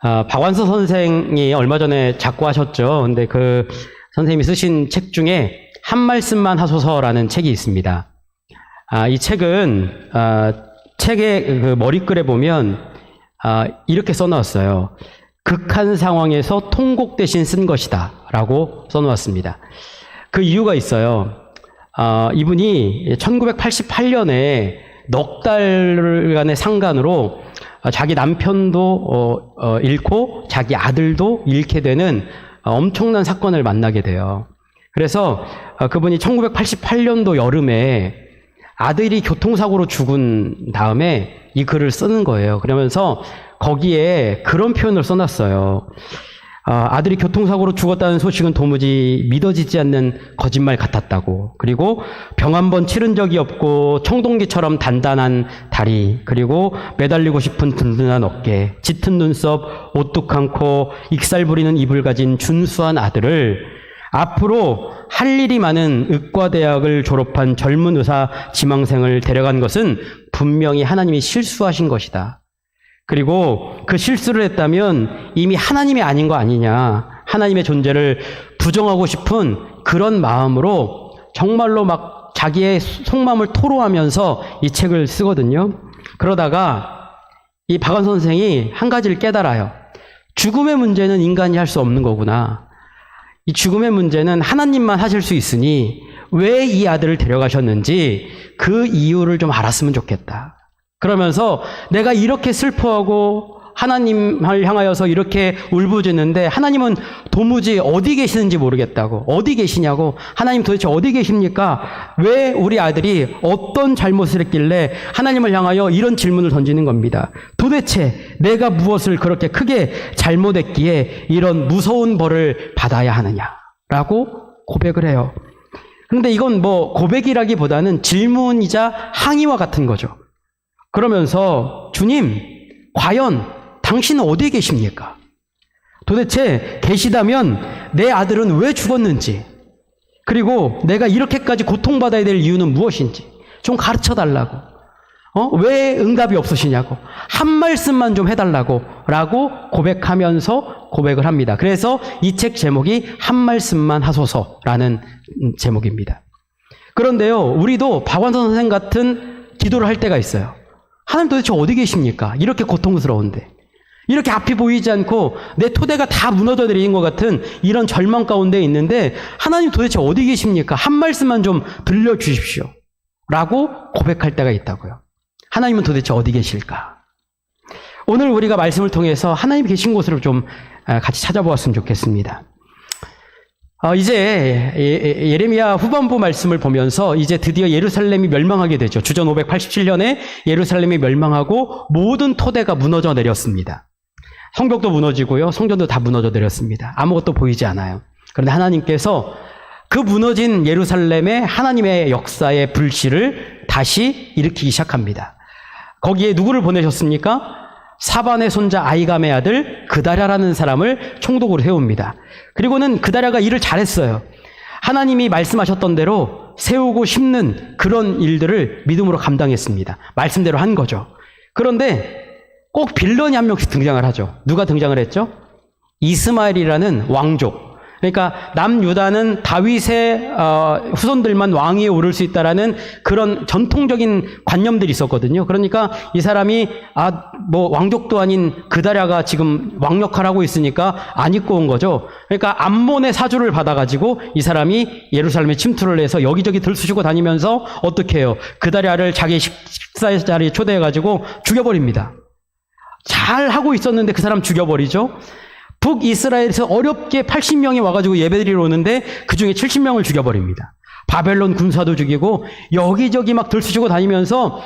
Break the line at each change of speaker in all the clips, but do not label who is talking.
박완서 선생이 얼마 전에 작고하셨죠. 근데 그 선생님이 쓰신 책 중에 한 말씀만 하소서라는 책이 있습니다. 이 책은 책의 그 머리글에 보면 이렇게 써놓았어요. 극한 상황에서 통곡 대신 쓴 것이다 라고 써놓았습니다. 그 이유가 있어요. 이분이 1988년에 넉 달간의 상간으로 자기 남편도 잃고 자기 아들도 잃게 되는 엄청난 사건을 만나게 돼요. 그래서 그분이 1988년도 여름에 아들이 교통사고로 죽은 다음에 이 글을 쓰는 거예요. 그러면서 거기에 그런 표현을 써놨어요. 아들이 교통사고로 죽었다는 소식은 도무지 믿어지지 않는 거짓말 같았다고. 그리고 병 한 번 치른 적이 없고 청동기처럼 단단한 다리, 그리고 매달리고 싶은 든든한 어깨, 짙은 눈썹, 오뚝한 코, 익살 부리는 입을 가진 준수한 아들을 앞으로 할 일이 많은 의과대학을 졸업한 젊은 의사 지망생을 데려간 것은 분명히 하나님이 실수하신 것이다. 그리고 그 실수를 했다면 이미 하나님이 아닌 거 아니냐, 하나님의 존재를 부정하고 싶은 그런 마음으로 정말로 막 자기의 속마음을 토로하면서 이 책을 쓰거든요. 그러다가 이 박완 선생이 한 가지를 깨달아요. 죽음의 문제는 인간이 할 수 없는 거구나. 이 죽음의 문제는 하나님만 하실 수 있으니 왜 이 아들을 데려가셨는지 그 이유를 좀 알았으면 좋겠다. 그러면서 내가 이렇게 슬퍼하고 하나님을 향하여서 이렇게 울부짖는데 하나님은 도무지 어디 계시는지 모르겠다고. 어디 계시냐고. 하나님 도대체 어디 계십니까? 왜 우리 아들이 어떤 잘못을 했길래 하나님을 향하여 이런 질문을 던지는 겁니다. 도대체 내가 무엇을 그렇게 크게 잘못했기에 이런 무서운 벌을 받아야 하느냐라고 고백을 해요. 그런데 이건 뭐 고백이라기보다는 질문이자 항의와 같은 거죠. 그러면서 주님, 과연 당신은 어디에 계십니까? 도대체 계시다면 내 아들은 왜 죽었는지, 그리고 내가 이렇게까지 고통받아야 될 이유는 무엇인지 좀 가르쳐달라고. 왜 응답이 없으시냐고. 한 말씀만 좀 해달라고 라고 고백하면서 고백을 합니다. 그래서 이 책 제목이 한 말씀만 하소서라는 제목입니다. 그런데요, 우리도 박완서 선생 같은 기도를 할 때가 있어요. 하나님 도대체 어디 계십니까? 이렇게 고통스러운데, 이렇게 앞이 보이지 않고 내 토대가 다 무너져 내리는 것 같은 이런 절망 가운데 있는데 하나님 도대체 어디 계십니까? 한 말씀만 좀 들려주십시오 라고 고백할 때가 있다고요. 하나님은 도대체 어디 계실까? 오늘 우리가 말씀을 통해서 하나님 계신 곳으로 좀 같이 찾아보았으면 좋겠습니다. 이제 예레미야 후반부 말씀을 보면서 이제 드디어 예루살렘이 멸망하게 되죠. 주전 587년에 예루살렘이 멸망하고 모든 토대가 무너져 내렸습니다. 성벽도 무너지고요, 성전도 다 무너져 내렸습니다. 아무것도 보이지 않아요. 그런데 하나님께서 그 무너진 예루살렘에 하나님의 역사의 불씨를 다시 일으키기 시작합니다. 거기에 누구를 보내셨습니까? 사반의 손자 아이감의 아들 그다랴라는 사람을 총독으로 세웁니다. 그리고는 그다랴가 일을 잘했어요. 하나님이 말씀하셨던 대로 세우고 심는 그런 일들을 믿음으로 감당했습니다. 말씀대로 한 거죠. 그런데 꼭 빌런이 한 명씩 등장을 하죠. 누가 등장을 했죠? 이스마엘이라는 왕족. 그러니까 남유다는 다윗의 후손들만 왕위에 오를 수 있다라는 그런 전통적인 관념들이 있었거든요. 그러니까 이 사람이 왕족도 아닌 그다랴가 지금 왕 역할을 하고 있으니까 안 입고 온 거죠. 그러니까 암몬의 사주를 받아가지고 이 사람이 예루살렘에 침투를 해서 여기저기 들쑤시고 다니면서 어떻게 해요? 그다랴를 자기 식사 자리에 초대해가지고 죽여버립니다. 잘 하고 있었는데 그 사람 죽여버리죠. 북이스라엘에서 어렵게 80명이 와가지고 예배드리러 오는데 그 중에 70명을 죽여버립니다. 바벨론 군사도 죽이고 여기저기 막 들쑤시고 다니면서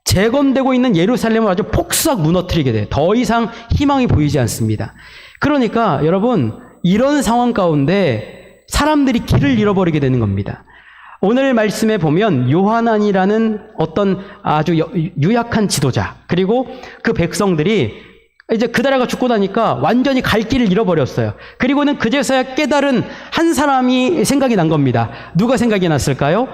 재건되고 있는 예루살렘을 아주 폭삭 무너뜨리게 돼요. 더 이상 희망이 보이지 않습니다. 그러니까 여러분, 이런 상황 가운데 사람들이 길을 잃어버리게 되는 겁니다. 오늘 말씀에 보면 요하난이라는 어떤 아주 유약한 지도자, 그리고 그 백성들이 이제 그다랴가 죽고 나니까 완전히 갈 길을 잃어버렸어요. 그리고는 그제서야 깨달은 한 사람이 생각이 난 겁니다. 누가 생각이 났을까요?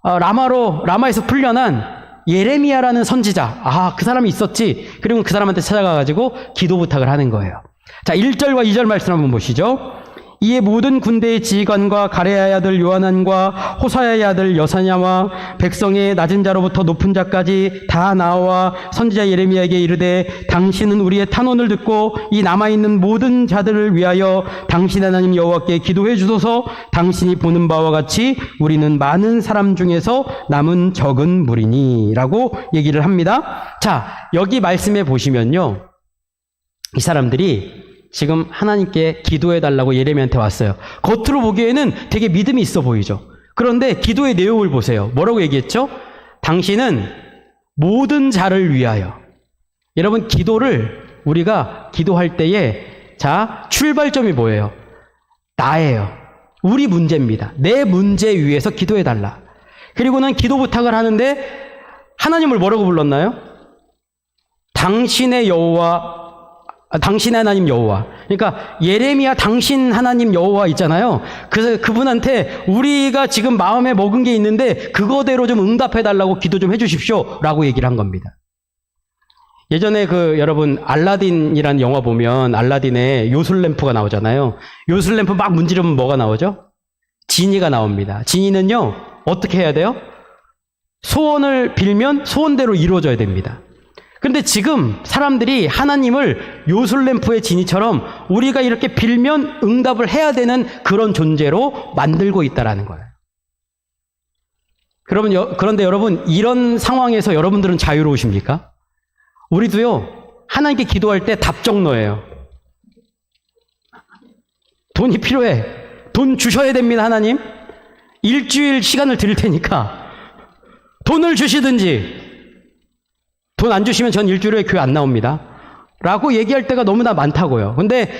라마에서 풀려난 예레미야라는 선지자. 그 사람이 있었지. 그리고 그 사람한테 찾아가가지고 기도 부탁을 하는 거예요. 자, 1절과 2절 말씀 한번 보시죠. 이에 모든 군대의 지휘관과 가레야의 아들 요하난과 호사야의 아들 여사냐와 백성의 낮은 자로부터 높은 자까지 다 나와 선지자 예레미야에게 이르되 당신은 우리의 탄원을 듣고 이 남아있는 모든 자들을 위하여 당신 하나님 여호와께 기도해 주소서. 당신이 보는 바와 같이 우리는 많은 사람 중에서 남은 적은 무리니 라고 얘기를 합니다. 자, 여기 말씀해 보시면요, 이 사람들이 지금 하나님께 기도해달라고 예레미야한테 왔어요. 겉으로 보기에는 되게 믿음이 있어 보이죠. 그런데 기도의 내용을 보세요. 뭐라고 얘기했죠? 당신은 모든 자를 위하여. 여러분, 기도를 우리가 기도할 때에, 자, 출발점이 뭐예요? 나예요. 우리 문제입니다. 내 문제 위해서 기도해달라. 그리고는 기도 부탁을 하는데 하나님을 뭐라고 불렀나요? 당신의 여호와, 당신의 하나님 여호와. 그러니까 예레미야 당신 하나님 여호와 있잖아요. 그래서 그분한테 우리가 지금 마음에 먹은 게 있는데 그거대로 좀 응답해달라고 기도 좀 해주십시오 라고 얘기를 한 겁니다. 예전에 여러분 알라딘이라는 영화 보면 알라딘에 요술램프가 나오잖아요. 요술램프 막 문지르면 뭐가 나오죠? 지니가 나옵니다. 지니는요, 어떻게 해야 돼요? 소원을 빌면 소원대로 이루어져야 됩니다. 그런데 지금 사람들이 하나님을 요술램프의 지니처럼 우리가 이렇게 빌면 응답을 해야 되는 그런 존재로 만들고 있다라는 거예요. 그런데 여러분, 이런 상황에서 여러분들은 자유로우십니까? 우리도요, 하나님께 기도할 때 답정너예요. 돈이 필요해. 돈 주셔야 됩니다, 하나님. 일주일 시간을 드릴 테니까 돈을 주시든지, 돈 안 주시면 전 일주일에 교회 안 나옵니다 라고 얘기할 때가 너무나 많다고요. 근데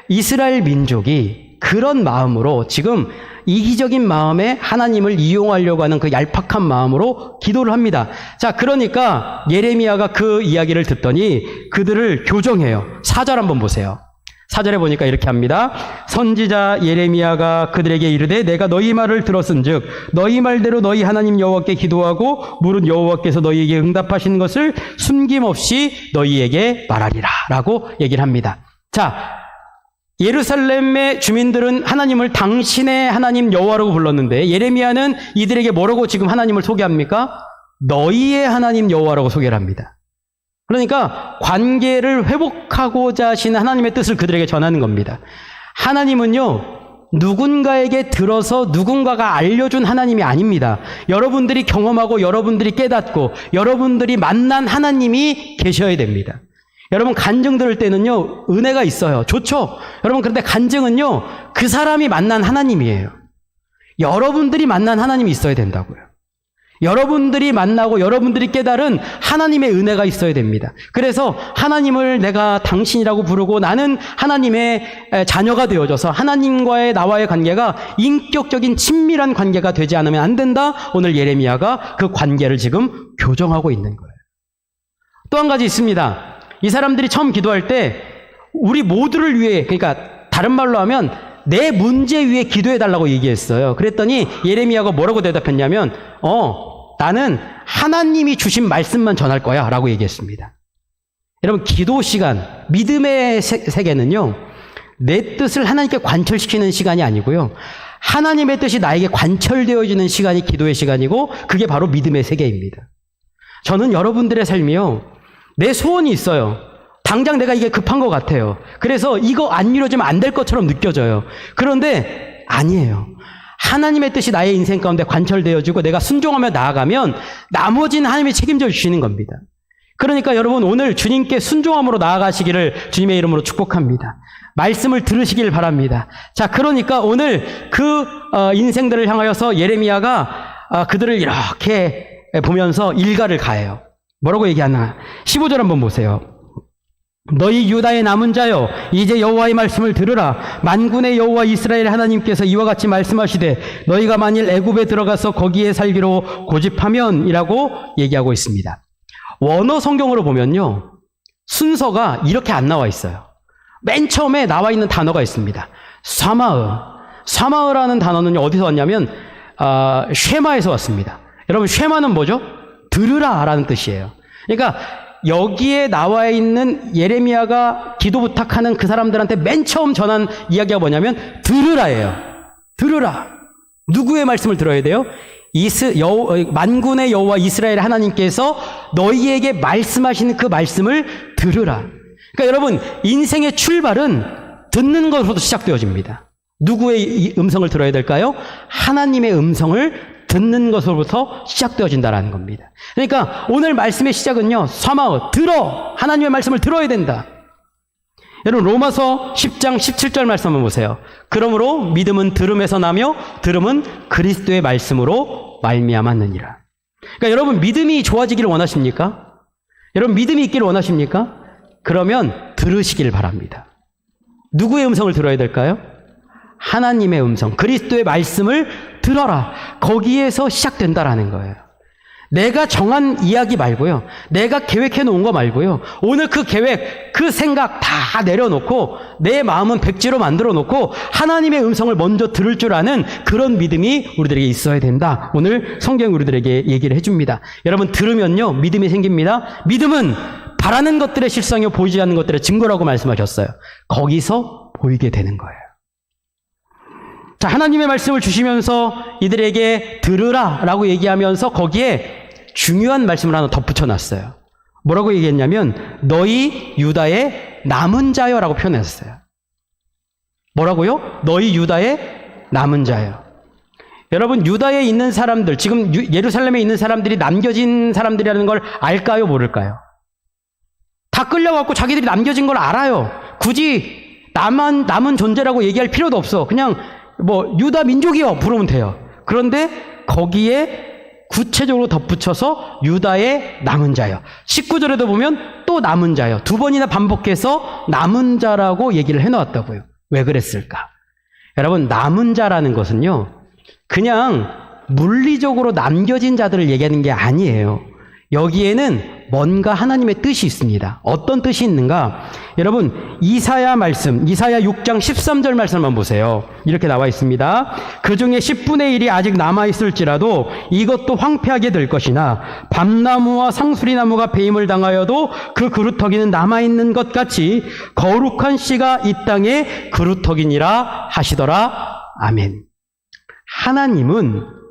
이스라엘 민족이 그런 마음으로, 지금 이기적인 마음에 하나님을 이용하려고 하는 그 얄팍한 마음으로 기도를 합니다. 자, 그러니까 예레미야가 그 이야기를 듣더니 그들을 교정해요. 4절 한번 보세요. 4절에 보니까 이렇게 합니다. 선지자 예레미야가 그들에게 이르되 내가 너희 말을 들었은즉 너희 말대로 너희 하나님 여호와께 기도하고 물은 여호와께서 너희에게 응답하신 것을 숨김없이 너희에게 말하리라 라고 얘기를 합니다. 자, 예루살렘의 주민들은 하나님을 당신의 하나님 여호와라고 불렀는데 예레미야는 이들에게 뭐라고 지금 하나님을 소개합니까? 너희의 하나님 여호와라고 소개를 합니다. 그러니까 관계를 회복하고자 하시는 하나님의 뜻을 그들에게 전하는 겁니다. 하나님은요, 누군가에게 들어서 누군가가 알려준 하나님이 아닙니다. 여러분들이 경험하고 여러분들이 깨닫고 여러분들이 만난 하나님이 계셔야 됩니다. 여러분, 간증 들을 때는요, 은혜가 있어요. 좋죠? 여러분, 그런데 간증은요, 그 사람이 만난 하나님이에요. 여러분들이 만난 하나님이 있어야 된다고요. 여러분들이 만나고 여러분들이 깨달은 하나님의 은혜가 있어야 됩니다. 그래서 하나님을 내가 당신이라고 부르고 나는 하나님의 자녀가 되어져서 하나님과의 나와의 관계가 인격적인 친밀한 관계가 되지 않으면 안 된다. 오늘 예레미야가 그 관계를 지금 교정하고 있는 거예요. 또 한 가지 있습니다. 이 사람들이 처음 기도할 때 우리 모두를 위해, 그러니까 다른 말로 하면 내 문제 위에 기도해달라고 얘기했어요. 그랬더니 예레미야가 뭐라고 대답했냐면 나는 하나님이 주신 말씀만 전할 거야 라고 얘기했습니다. 여러분, 기도 시간, 믿음의 세계는요, 내 뜻을 하나님께 관철시키는 시간이 아니고요, 하나님의 뜻이 나에게 관철되어지는 시간이 기도의 시간이고 그게 바로 믿음의 세계입니다. 저는 여러분들의 삶이요, 내 소원이 있어요. 당장 내가 이게 급한 것 같아요. 그래서 이거 안 이루어지면 안 될 것처럼 느껴져요. 그런데 아니에요. 하나님의 뜻이 나의 인생 가운데 관철되어지고 내가 순종하며 나아가면 나머지는 하나님이 책임져 주시는 겁니다. 그러니까 여러분, 오늘 주님께 순종함으로 나아가시기를 주님의 이름으로 축복합니다. 말씀을 들으시길 바랍니다. 자, 그러니까 오늘 그 인생들을 향하여서 예레미야가 그들을 이렇게 보면서 일가를 가해요. 뭐라고 얘기하나? 15절 한번 보세요. 너희 유다의 남은 자여, 이제 여호와의 말씀을 들으라. 만군의 여호와 이스라엘 하나님께서 이와 같이 말씀하시되 너희가 만일 애굽에 들어가서 거기에 살기로 고집하면 이라고 얘기하고 있습니다. 원어 성경으로 보면요, 순서가 이렇게 안 나와 있어요. 맨 처음에 나와 있는 단어가 있습니다. 사마으라는 단어는 어디서 왔냐면 쉐마에서 왔습니다. 여러분, 쉐마는 뭐죠? 들으라 라는 뜻이에요. 그러니까 여기에 나와 있는 예레미야가 기도 부탁하는 그 사람들한테 맨 처음 전한 이야기가 뭐냐면 들으라예요. 들으라. 누구의 말씀을 들어야 돼요? 만군의 여호와 이스라엘 하나님께서 너희에게 말씀하시는 그 말씀을 들으라. 그러니까 여러분, 인생의 출발은 듣는 것으로도 시작되어집니다. 누구의 음성을 들어야 될까요? 하나님의 음성을 듣는 것으로부터 시작되어진다는 겁니다. 그러니까 오늘 말씀의 시작은요, 사마어, 들어! 하나님의 말씀을 들어야 된다. 여러분, 로마서 10장 17절 말씀 한번 보세요. 그러므로 믿음은 들음에서 나며 들음은 그리스도의 말씀으로 말미암았느니라. 그러니까 여러분, 믿음이 좋아지기를 원하십니까? 여러분, 믿음이 있기를 원하십니까? 그러면 들으시길 바랍니다. 누구의 음성을 들어야 될까요? 하나님의 음성, 그리스도의 말씀을 들어라. 거기에서 시작된다라는 거예요. 내가 정한 이야기 말고요. 내가 계획해 놓은 거 말고요. 오늘 그 계획, 그 생각 다 내려놓고 내 마음은 백지로 만들어 놓고 하나님의 음성을 먼저 들을 줄 아는 그런 믿음이 우리들에게 있어야 된다. 오늘 성경이 우리들에게 얘기를 해줍니다. 여러분, 들으면요, 믿음이 생깁니다. 믿음은 바라는 것들의 실상이요 보이지 않는 것들의 증거라고 말씀하셨어요. 거기서 보이게 되는 거예요. 자, 하나님의 말씀을 주시면서 이들에게 들으라 라고 얘기하면서 거기에 중요한 말씀을 하나 덧붙여 놨어요. 뭐라고 얘기했냐면 너희 유다의 남은 자여 라고 표현했어요. 뭐라고요? 너희 유다의 남은 자여. 여러분, 유다에 있는 사람들, 지금 예루살렘에 있는 사람들이 남겨진 사람들이라는 걸 알까요? 모를까요? 다 끌려갖고 자기들이 남겨진 걸 알아요. 굳이 남은 존재라고 얘기할 필요도 없어. 그냥 유다 민족이요 부르면 돼요. 그런데 거기에 구체적으로 덧붙여서 유다의 남은 자요. 19절에도 보면 또 남은 자요. 두 번이나 반복해서 남은 자라고 얘기를 해놓았다고요. 왜 그랬을까? 여러분, 남은 자라는 것은요, 그냥 물리적으로 남겨진 자들을 얘기하는 게 아니에요. 여기에는 뭔가 하나님의 뜻이 있습니다. 어떤 뜻이 있는가? 여러분, 이사야 말씀, 이사야 6장 13절 말씀만 보세요. 이렇게 나와 있습니다. 그 중에 10분의 1이 아직 남아있을지라도 이것도 황폐하게 될 것이나 밤나무와 상수리나무가 배임을 당하여도 그 그루터기는 남아있는 것 같이 거룩한 씨가 이 땅에 그루터기니라 하시더라. 아멘. 하나님은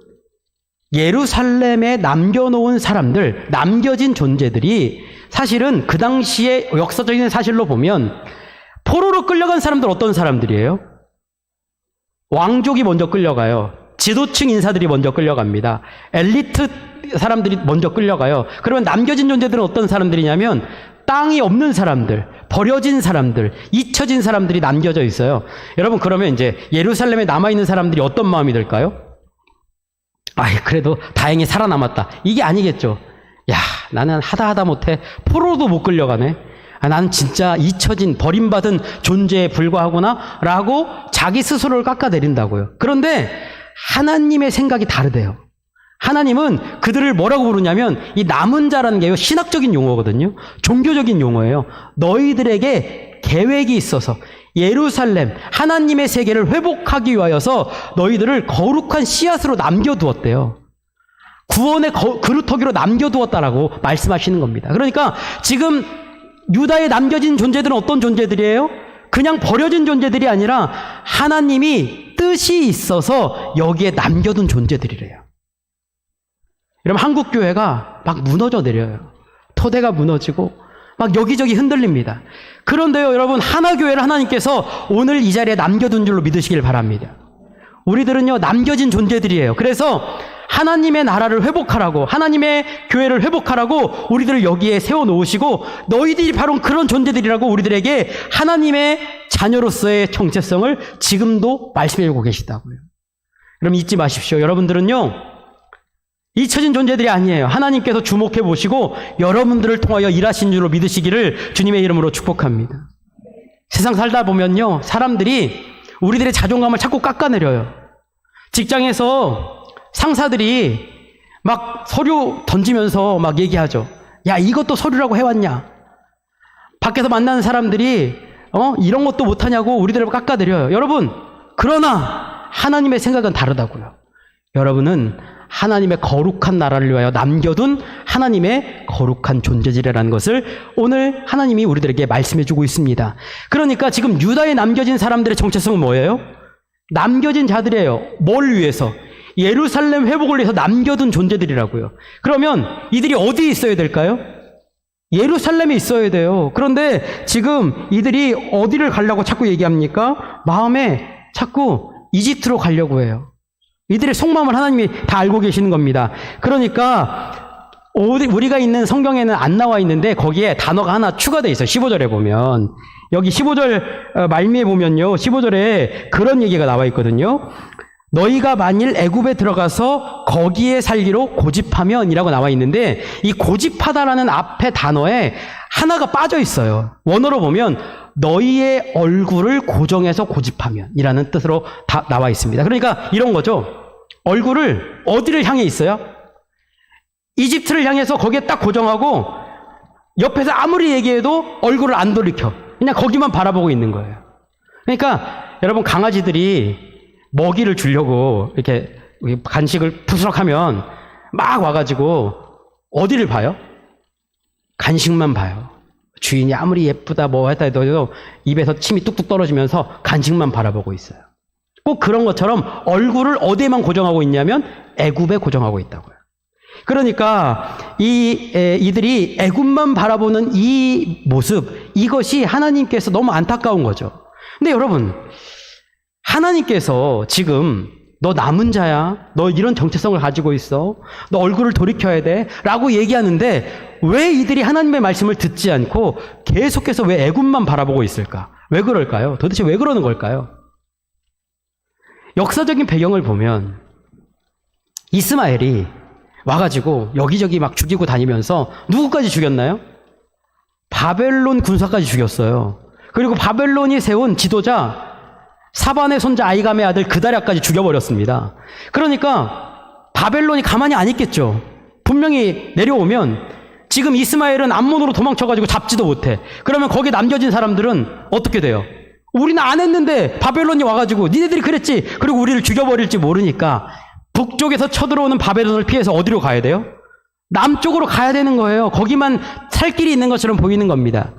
예루살렘에 남겨놓은 사람들, 남겨진 존재들이 사실은 그 당시의 역사적인 사실로 보면 포로로 끌려간 사람들 어떤 사람들이에요? 왕족이 먼저 끌려가요. 지도층 인사들이 먼저 끌려갑니다. 엘리트 사람들이 먼저 끌려가요. 그러면 남겨진 존재들은 어떤 사람들이냐면 땅이 없는 사람들, 버려진 사람들, 잊혀진 사람들이 남겨져 있어요. 여러분, 그러면 이제 예루살렘에 남아있는 사람들이 어떤 마음이 들까요? 그래도 다행히 살아남았다. 이게 아니겠죠. 야, 나는 하다 못해 포로도 못 끌려가네. 나는 진짜 잊혀진 버림받은 존재에 불과하구나 라고 자기 스스로를 깎아내린다고요. 그런데 하나님의 생각이 다르대요. 하나님은 그들을 뭐라고 부르냐면 이 남은 자라는 게요, 신학적인 용어거든요. 종교적인 용어예요. 너희들에게 계획이 있어서 예루살렘, 하나님의 세계를 회복하기 위하여서 너희들을 거룩한 씨앗으로 남겨두었대요. 구원의 그루터기로 남겨두었다라고 말씀하시는 겁니다. 그러니까 지금 유다에 남겨진 존재들은 어떤 존재들이에요? 그냥 버려진 존재들이 아니라 하나님이 뜻이 있어서 여기에 남겨둔 존재들이래요. 여러분, 한국교회가 막 무너져 내려요. 토대가 무너지고 막 여기저기 흔들립니다. 그런데요, 여러분, 하나교회를 하나님께서 오늘 이 자리에 남겨둔 줄로 믿으시길 바랍니다. 우리들은요, 남겨진 존재들이에요. 그래서 하나님의 나라를 회복하라고, 하나님의 교회를 회복하라고 우리들을 여기에 세워놓으시고 너희들이 바로 그런 존재들이라고 우리들에게 하나님의 자녀로서의 정체성을 지금도 말씀해주고 계시다고요. 그럼 잊지 마십시오. 여러분들은요, 잊혀진 존재들이 아니에요. 하나님께서 주목해 보시고 여러분들을 통하여 일하신 줄로 믿으시기를 주님의 이름으로 축복합니다. 세상 살다 보면요, 사람들이 우리들의 자존감을 자꾸 깎아내려요. 직장에서 상사들이 막 서류 던지면서 막 얘기하죠. 야, 이것도 서류라고 해왔냐? 밖에서 만나는 사람들이 이런 것도 못하냐고 우리들을 깎아내려요. 여러분, 그러나 하나님의 생각은 다르다고요. 여러분은 하나님의 거룩한 나라를 위하여 남겨둔 하나님의 거룩한 존재들이라는 것을 오늘 하나님이 우리들에게 말씀해주고 있습니다. 그러니까 지금 유다에 남겨진 사람들의 정체성은 뭐예요? 남겨진 자들이에요. 뭘 위해서? 예루살렘 회복을 위해서 남겨둔 존재들이라고요. 그러면 이들이 어디에 있어야 될까요? 예루살렘에 있어야 돼요. 그런데 지금 이들이 어디를 가려고 자꾸 얘기합니까? 마음에 자꾸 이집트로 가려고 해요. 이들의 속마음을 하나님이 다 알고 계시는 겁니다. 그러니까 우리가 있는 성경에는 안 나와 있는데 거기에 단어가 하나 추가되어 있어요. 15절에 보면. 여기 15절 말미에 보면요. 15절에 그런 얘기가 나와 있거든요. 너희가 만일 애굽에 들어가서 거기에 살기로 고집하면 이라고 나와 있는데 이 고집하다라는 앞에 단어에 하나가 빠져 있어요. 원어로 보면 너희의 얼굴을 고정해서 고집하면 이라는 뜻으로 다 나와 있습니다. 그러니까 이런 거죠. 얼굴을 어디를 향해 있어요? 이집트를 향해서 거기에 딱 고정하고 옆에서 아무리 얘기해도 얼굴을 안 돌이켜. 그냥 거기만 바라보고 있는 거예요. 그러니까 여러분 강아지들이 먹이를 주려고 이렇게 간식을 푸스럭하면 막 와가지고 어디를 봐요? 간식만 봐요. 주인이 아무리 예쁘다 뭐 했다 해도 입에서 침이 뚝뚝 떨어지면서 간식만 바라보고 있어요. 꼭 그런 것처럼 얼굴을 어디에만 고정하고 있냐면 애굽에 고정하고 있다고요. 그러니까 이들이 애굽만 바라보는 이 모습, 이것이 하나님께서 너무 안타까운 거죠. 근데 여러분, 하나님께서 지금 너 남은 자야, 너 이런 정체성을 가지고 있어, 너 얼굴을 돌이켜야 돼 라고 얘기하는데 왜 이들이 하나님의 말씀을 듣지 않고 계속해서 왜 애굽만 바라보고 있을까? 왜 그럴까요? 도대체 왜 그러는 걸까요? 역사적인 배경을 보면 이스마엘이 와가지고 여기저기 막 죽이고 다니면서 누구까지 죽였나요? 바벨론 군사까지 죽였어요. 그리고 바벨론이 세운 지도자 사반의 손자 아이감의 아들 그다랴까지 죽여버렸습니다. 그러니까 바벨론이 가만히 안 있겠죠. 분명히 내려오면 지금 이스마엘은 암몬으로 도망쳐가지고 잡지도 못해. 그러면 거기 남겨진 사람들은 어떻게 돼요? 우리는 안 했는데 바벨론이 와가지고 니네들이 그랬지. 그리고 우리를 죽여버릴지 모르니까 북쪽에서 쳐들어오는 바벨론을 피해서 어디로 가야 돼요? 남쪽으로 가야 되는 거예요. 거기만 살 길이 있는 것처럼 보이는 겁니다.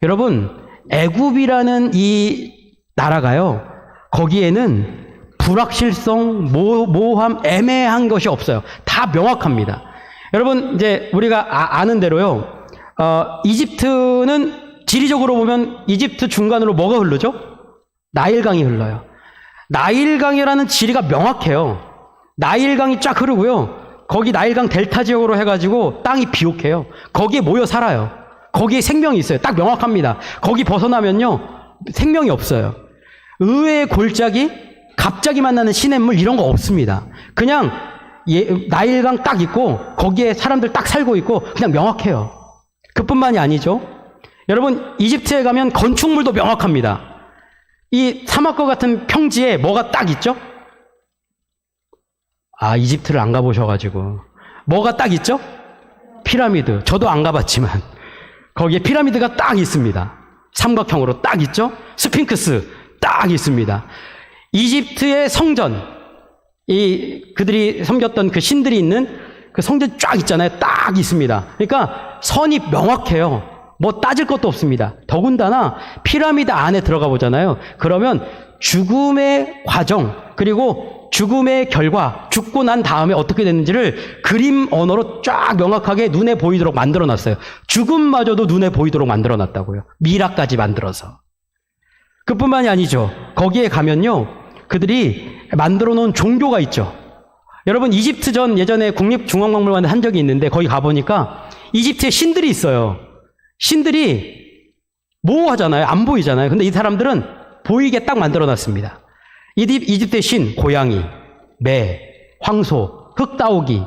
여러분, 애굽이라는 이 나라가요, 거기에는 불확실성, 모호함, 애매한 것이 없어요. 다 명확합니다. 여러분, 이제 우리가 아는 대로요, 이집트는 지리적으로 보면 이집트 중간으로 뭐가 흐르죠? 나일강이 흘러요. 나일강이라는 지리가 명확해요. 나일강이 쫙 흐르고요. 거기 나일강 델타 지역으로 해가지고 땅이 비옥해요. 거기에 모여 살아요. 거기에 생명이 있어요. 딱 명확합니다. 거기 벗어나면요, 생명이 없어요. 의외의 골짜기, 갑자기 만나는 시냇물 이런 거 없습니다. 그냥 나일강 딱 있고 거기에 사람들 딱 살고 있고 그냥 명확해요. 그뿐만이 아니죠. 여러분, 이집트에 가면 건축물도 명확합니다. 이 사막과 같은 평지에 뭐가 딱 있죠? 아, 이집트를 안 가보셔가지고 뭐가 딱 있죠? 피라미드. 저도 안 가봤지만 거기에 피라미드가 딱 있습니다. 삼각형으로 딱 있죠? 스핑크스 딱 있습니다. 이집트의 성전, 그들이 섬겼던 그 신들이 있는 그 성전 쫙 있잖아요. 딱 있습니다. 그러니까 선이 명확해요. 뭐 따질 것도 없습니다. 더군다나 피라미드 안에 들어가 보잖아요. 그러면 죽음의 과정, 그리고 죽음의 결과, 죽고 난 다음에 어떻게 됐는지를 그림 언어로 쫙 명확하게 눈에 보이도록 만들어 놨어요. 죽음마저도 눈에 보이도록 만들어 놨다고요. 미라까지 만들어서. 그뿐만이 아니죠. 거기에 가면요, 그들이 만들어 놓은 종교가 있죠. 여러분, 이집트전 예전에 국립중앙박물관에 한 적이 있는데 거기 가보니까 이집트에 신들이 있어요. 신들이 모호하잖아요. 안 보이잖아요. 근데 이 사람들은 보이게 딱 만들어 놨습니다. 이집트의 신, 고양이, 매, 황소, 흑따오기,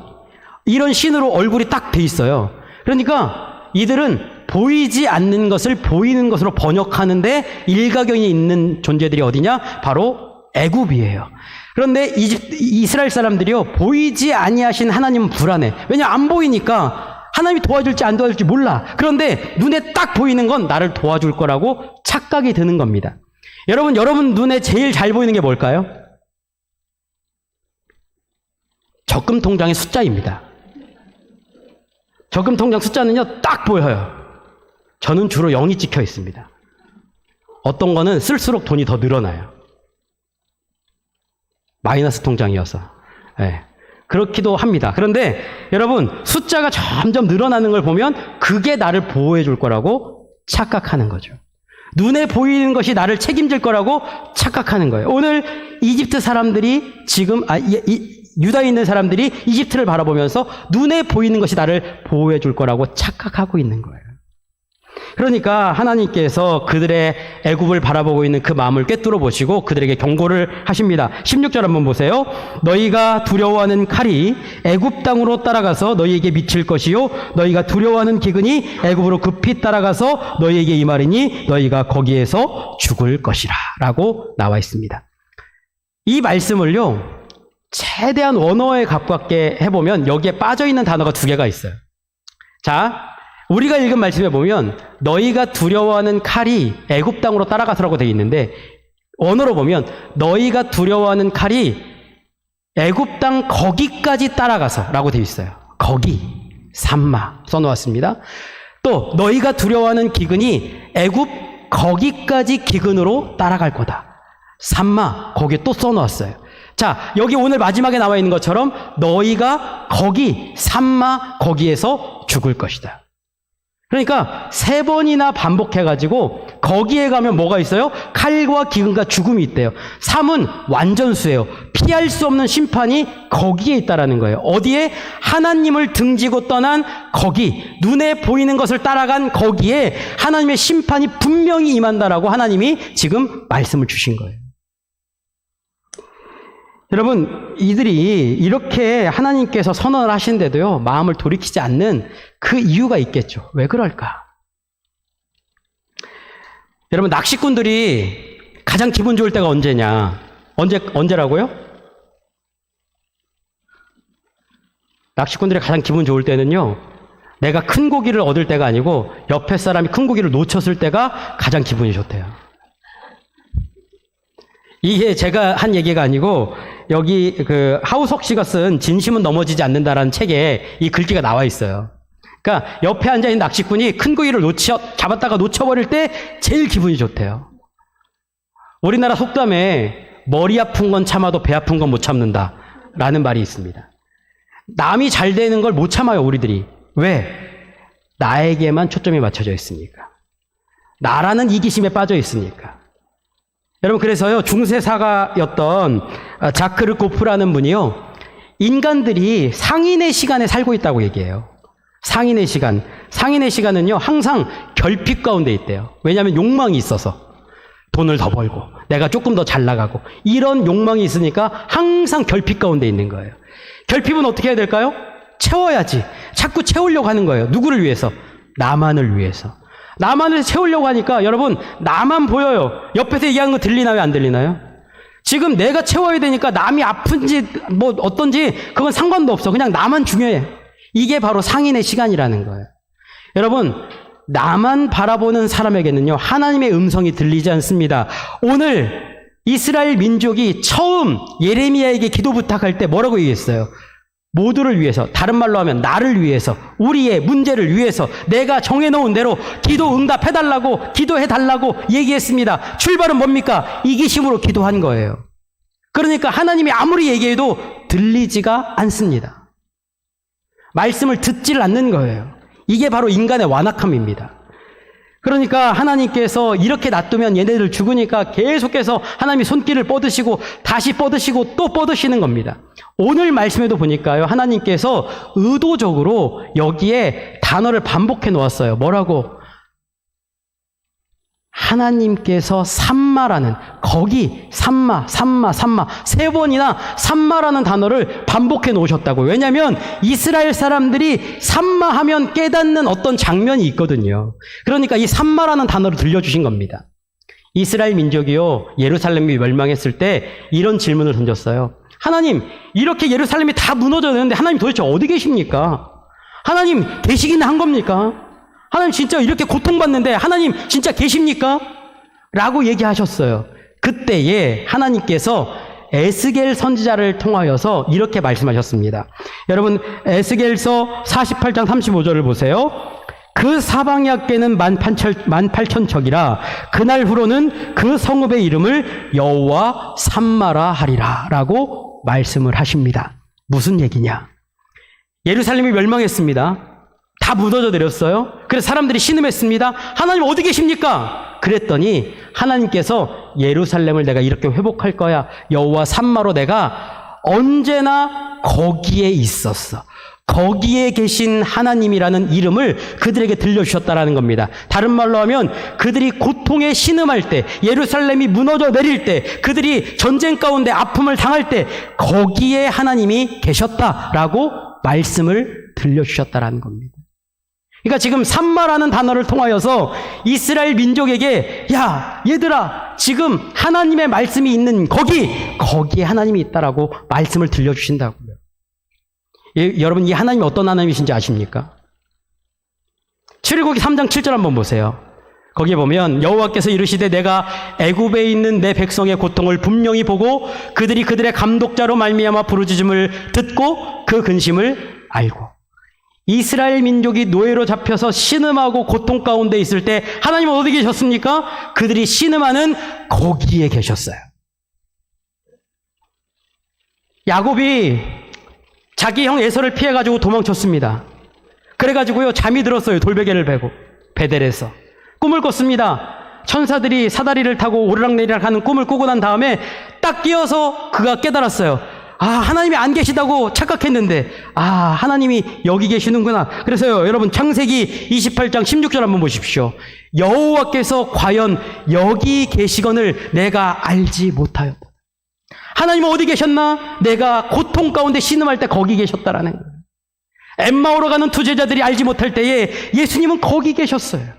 이런 신으로 얼굴이 딱 돼 있어요. 그러니까 이들은 보이지 않는 것을 보이는 것으로 번역하는데 일가견이 있는 존재들이 어디냐? 바로 애굽이에요. 그런데 이스라엘 사람들이요, 보이지 아니하신 하나님은 불안해. 왜냐? 안 보이니까 하나님이 도와줄지 안 도와줄지 몰라. 그런데 눈에 딱 보이는 건 나를 도와줄 거라고 착각이 드는 겁니다. 여러분 눈에 제일 잘 보이는 게 뭘까요? 적금 통장의 숫자입니다. 적금 통장 숫자는요, 딱 보여요. 저는 주로 0이 찍혀 있습니다. 어떤 거는 쓸수록 돈이 더 늘어나요. 마이너스 통장이어서. 네. 그렇기도 합니다. 그런데 여러분, 숫자가 점점 늘어나는 걸 보면 그게 나를 보호해 줄 거라고 착각하는 거죠. 눈에 보이는 것이 나를 책임질 거라고 착각하는 거예요. 오늘 이집트 사람들이 지금, 유다에 있는 사람들이 이집트를 바라보면서 눈에 보이는 것이 나를 보호해 줄 거라고 착각하고 있는 거예요. 그러니까 하나님께서 그들의 애굽을 바라보고 있는 그 마음을 꿰뚫어 보시고 그들에게 경고를 하십니다. 16절 한번 보세요. 너희가 두려워하는 칼이 애굽 땅으로 따라가서 너희에게 미칠 것이요 너희가 두려워하는 기근이 애굽으로 급히 따라가서 너희에게 임하리니 너희가 거기에서 죽을 것이라 라고 나와 있습니다. 이 말씀을요, 최대한 원어에 가깝게 해보면 여기에 빠져있는 단어가 두 개가 있어요. 자, 우리가 읽은 말씀에 보면 너희가 두려워하는 칼이 애굽 땅으로 따라가서라고 되어 있는데, 언어로 보면 너희가 두려워하는 칼이 애굽 땅 거기까지 따라가서라고 되어 있어요. 거기, 삼마 써놓았습니다. 또 너희가 두려워하는 기근이 애굽 거기까지 기근으로 따라갈 거다. 삼마 거기에 또 써놓았어요. 자, 여기 오늘 마지막에 나와 있는 것처럼 너희가 거기, 삼마 거기에서 죽을 것이다. 그러니까 세 번이나 반복해가지고 거기에 가면 뭐가 있어요? 칼과 기근과 죽음이 있대요. 3은 완전수예요. 피할 수 없는 심판이 거기에 있다라는 거예요. 어디에? 하나님을 등지고 떠난 거기, 눈에 보이는 것을 따라간 거기에 하나님의 심판이 분명히 임한다라고 하나님이 지금 말씀을 주신 거예요. 여러분, 이들이 이렇게 하나님께서 선언을 하신데도요, 마음을 돌이키지 않는 그 이유가 있겠죠. 왜 그럴까? 여러분, 낚시꾼들이 가장 기분 좋을 때가 언제냐? 언제라고요? 낚시꾼들이 가장 기분 좋을 때는요, 내가 큰 고기를 얻을 때가 아니고 옆에 사람이 큰 고기를 놓쳤을 때가 가장 기분이 좋대요. 이게 제가 한 얘기가 아니고 여기 그 하우석 씨가 쓴 진심은 넘어지지 않는다라는 책에 이 글귀가 나와 있어요. 그러니까 옆에 앉아있는 낚시꾼이 큰 고기를 잡았다가 놓쳐버릴 때 제일 기분이 좋대요. 우리나라 속담에 머리 아픈 건 참아도 배 아픈 건 못 참는다라는 말이 있습니다. 남이 잘 되는 걸 못 참아요, 우리들이. 왜? 나에게만 초점이 맞춰져 있으니까. 나라는 이기심에 빠져 있으니까. 여러분, 그래서요, 중세사가였던 자크르 고프라는 분이요, 인간들이 상인의 시간에 살고 있다고 얘기해요. 상인의 시간. 상인의 시간은요, 항상 결핍 가운데 있대요. 왜냐하면 욕망이 있어서. 돈을 더 벌고, 내가 조금 더 잘 나가고, 이런 욕망이 있으니까 항상 결핍 가운데 있는 거예요. 결핍은 어떻게 해야 될까요? 채워야지. 자꾸 채우려고 하는 거예요. 누구를 위해서? 나만을 위해서. 나만을 채우려고 하니까 여러분, 나만 보여요. 옆에서 얘기하는 거 들리나요? 안 들리나요? 지금 내가 채워야 되니까 남이 아픈지 뭐 어떤지 그건 상관도 없어. 그냥 나만 중요해. 이게 바로 상인의 시간이라는 거예요. 여러분, 나만 바라보는 사람에게는요, 하나님의 음성이 들리지 않습니다. 오늘 이스라엘 민족이 처음 예레미야에게 기도 부탁할 때 뭐라고 얘기했어요? 모두를 위해서, 다른 말로 하면 나를 위해서, 우리의 문제를 위해서 내가 정해놓은 대로 기도 응답해달라고, 기도해달라고 얘기했습니다. 출발은 뭡니까? 이기심으로 기도한 거예요. 그러니까 하나님이 아무리 얘기해도 들리지가 않습니다. 말씀을 듣질 않는 거예요. 이게 바로 인간의 완악함입니다. 그러니까 하나님께서 이렇게 놔두면 얘네들 죽으니까 계속해서 하나님이 손길을 뻗으시고 다시 뻗으시고 또 뻗으시는 겁니다. 오늘 말씀에도 보니까요, 하나님께서 의도적으로 여기에 단어를 반복해 놓았어요. 뭐라고? 하나님께서 삼마라는, 거기 삼마 세 번이나 삼마라는 단어를 반복해 놓으셨다고요. 왜냐하면 이스라엘 사람들이 삼마하면 깨닫는 어떤 장면이 있거든요. 그러니까 이 삼마라는 단어를 들려주신 겁니다. 이스라엘 민족이요, 예루살렘이 멸망했을 때 이런 질문을 던졌어요. 하나님, 이렇게 예루살렘이 다 무너졌는데 하나님 도대체 어디 계십니까? 하나님 계시긴 한 겁니까? 하나님 진짜 이렇게 고통받는데 하나님 진짜 계십니까? 라고 얘기하셨어요. 그때에 하나님께서 에스겔 선지자를 통하여서 이렇게 말씀하셨습니다. 여러분, 에스겔서 48장 35절을 보세요. 그 사방야께는 18,000척이라 그날 후로는 그 성읍의 이름을 여호와 삼마라 하리라 라고 말씀을 하십니다. 무슨 얘기냐? 예루살렘이 멸망했습니다. 다 무너져 내렸어요. 그래서 사람들이 신음했습니다. 하나님 어디 계십니까? 그랬더니 하나님께서 예루살렘을 내가 이렇게 회복할 거야. 여호와 삼마로 내가 언제나 거기에 있었어. 거기에 계신 하나님이라는 이름을 그들에게 들려주셨다라는 겁니다. 다른 말로 하면 그들이 고통에 신음할 때, 예루살렘이 무너져 내릴 때, 그들이 전쟁 가운데 아픔을 당할 때 거기에 하나님이 계셨다라고 말씀을 들려주셨다라는 겁니다. 그러니까 지금 삼마라는 단어를 통하여서 이스라엘 민족에게 야 얘들아 지금 하나님의 말씀이 있는 거기에 하나님이 있다라고 말씀을 들려주신다고요. 여러분, 이 하나님이 어떤 하나님이신지 아십니까? 출애굽기 3장 7절 한번 보세요. 거기에 보면 여호와께서 이르시되 내가 애굽에 있는 내 백성의 고통을 분명히 보고 그들이 그들의 감독자로 말미암아 부르짖음을 듣고 그 근심을 알고. 이스라엘 민족이 노예로 잡혀서 신음하고 고통 가운데 있을 때 하나님은 어디 계셨습니까? 그들이 신음하는 거기에 계셨어요. 야곱이 자기 형 에서를 피해가지고 도망쳤습니다. 그래가지고요 잠이 들었어요. 돌베개를 베고 베델에서 꿈을 꿨습니다. 천사들이 사다리를 타고 오르락내리락 하는 꿈을 꾸고 난 다음에 딱 깨어서 그가 깨달았어요. 아, 하나님이 안 계시다고 착각했는데 하나님이 여기 계시는구나. 그래서요 여러분, 창세기 28장 16절 한번 보십시오. 여호와께서 과연 여기 계시건을 내가 알지 못하였다. 하나님은 어디 계셨나? 내가 고통 가운데 신음할 때 거기 계셨다라는 거예요. 엠마오로 가는 두 제자들이 알지 못할 때에 예수님은 거기 계셨어요.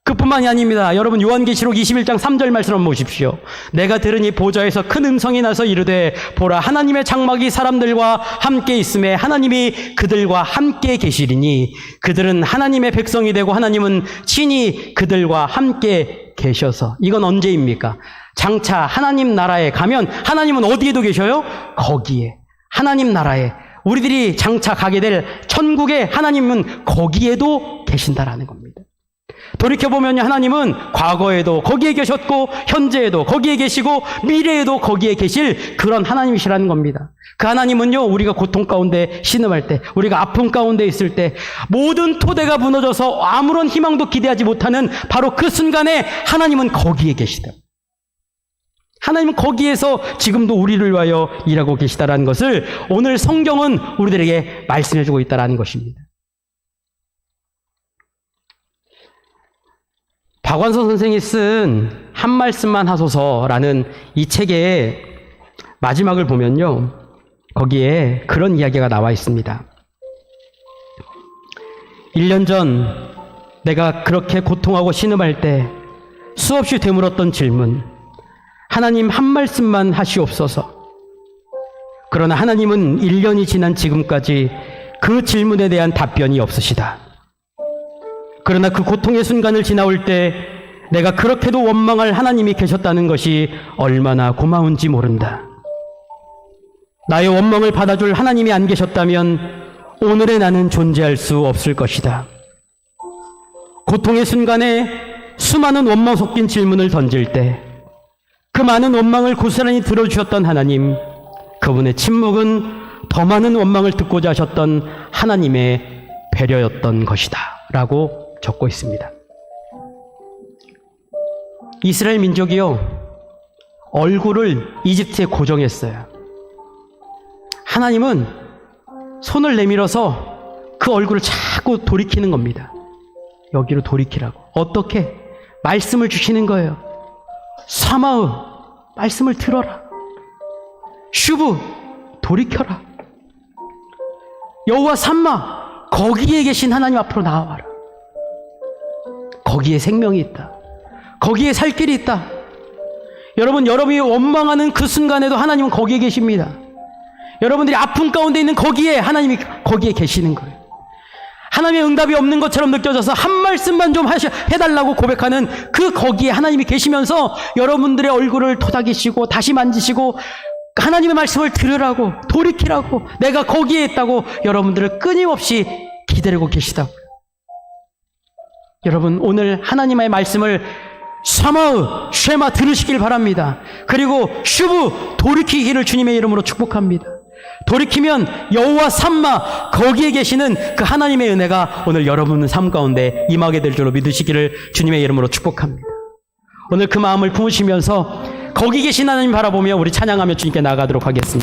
그뿐만이 아닙니다. 여러분, 요한계시록 21장 3절 말씀 한번 보십시오. 내가 들으니 보좌에서 큰 음성이 나서 이르되 보라 하나님의 장막이 사람들과 함께 있음에 하나님이 그들과 함께 계시리니 그들은 하나님의 백성이 되고 하나님은 친히 그들과 함께 계셔서. 이건 언제입니까? 장차 하나님 나라에 가면 하나님은 어디에도 계셔요? 거기에. 하나님 나라에. 우리들이 장차 가게 될 천국에 하나님은 거기에도 계신다라는 겁니다. 돌이켜보면 하나님은 과거에도 거기에 계셨고 현재에도 거기에 계시고 미래에도 거기에 계실 그런 하나님이시라는 겁니다. 그 하나님은요, 우리가 고통 가운데 신음할 때, 우리가 아픔 가운데 있을 때, 모든 토대가 무너져서 아무런 희망도 기대하지 못하는 바로 그 순간에 하나님은 거기에 계시다. 하나님은 거기에서 지금도 우리를 위하여 일하고 계시다라는 것을 오늘 성경은 우리들에게 말씀해주고 있다라는 것입니다. 박완서 선생이 쓴 한 말씀만 하소서라는 이 책의 마지막을 보면요, 거기에 그런 이야기가 나와 있습니다. 1년 전 내가 그렇게 고통하고 신음할 때 수없이 되물었던 질문, 하나님 한 말씀만 하시옵소서. 그러나 하나님은 1년이 지난 지금까지 그 질문에 대한 답변이 없으시다. 그러나 그 고통의 순간을 지나올 때 내가 그렇게도 원망할 하나님이 계셨다는 것이 얼마나 고마운지 모른다. 나의 원망을 받아줄 하나님이 안 계셨다면 오늘의 나는 존재할 수 없을 것이다. 고통의 순간에 수많은 원망 섞인 질문을 던질 때 그 많은 원망을 고스란히 들어주셨던 하나님, 그분의 침묵은 더 많은 원망을 듣고자 하셨던 하나님의 배려였던 것이다 라고 적고 있습니다. 이스라엘 민족이요, 얼굴을 이집트에 고정했어요. 하나님은 손을 내밀어서 그 얼굴을 자꾸 돌이키는 겁니다. 여기로 돌이키라고. 어떻게? 말씀을 주시는 거예요. 사마으, 말씀을 들어라. 슈브, 돌이켜라. 여호와 삼마, 거기에 계신 하나님 앞으로 나와라. 거기에 생명이 있다. 거기에 살 길이 있다. 여러분, 여러분이 원망하는 그 순간에도 하나님은 거기에 계십니다. 여러분들이 아픔 가운데 있는 거기에 하나님이 거기에 계시는 거예요. 하나님의 응답이 없는 것처럼 느껴져서 한 말씀만 좀 해달라고 고백하는 그 거기에 하나님이 계시면서 여러분들의 얼굴을 토닥이시고 다시 만지시고 하나님의 말씀을 들으라고 돌이키라고 내가 거기에 있다고 여러분들을 끊임없이 기다리고 계시다고요. 여러분 오늘 하나님의 말씀을 사마의 쉐마 들으시길 바랍니다. 그리고 슈브 돌이키기를 주님의 이름으로 축복합니다. 돌이키면 여호와 삼마 거기에 계시는 그 하나님의 은혜가 오늘 여러분의 삶 가운데 임하게 될 줄로 믿으시기를 주님의 이름으로 축복합니다. 오늘 그 마음을 품으시면서 거기 계신 하나님 바라보며 우리 찬양하며 주님께 나아가도록 하겠습니다.